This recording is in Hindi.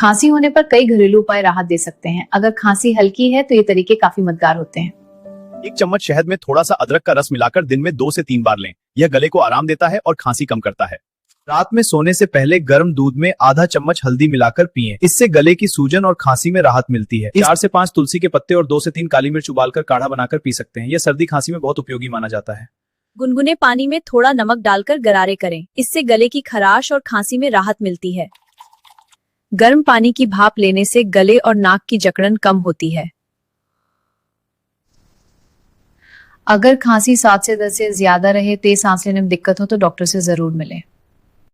खांसी होने पर कई घरेलू उपाय राहत दे सकते हैं। अगर खांसी हल्की है तो ये तरीके काफी मददगार होते हैं। 1 चम्मच शहद में थोड़ा सा अदरक का रस मिलाकर दिन में 2 से 3 बार लें। यह गले को आराम देता है और खांसी कम करता है। रात में सोने से पहले गर्म दूध में आधा चम्मच हल्दी मिलाकर पिएं। इससे गले की सूजन और खांसी में राहत मिलती है। 4 से 5 तुलसी के पत्ते और 2 से 3 काली मिर्च उबालकर काढ़ा बनाकर पी सकते हैं। यह सर्दी खांसी में बहुत उपयोगी माना जाता है। गुनगुने पानी में थोड़ा नमक डालकर गरारे करें। इससे गले की खराश और खांसी में राहत मिलती है। गर्म पानी की भाप लेने से गले और नाक की जकड़न कम होती है। अगर खांसी 7 से 10 से ज्यादा रहे, तेज सांस लेने में दिक्कत हो तो डॉक्टर से जरूर मिलें।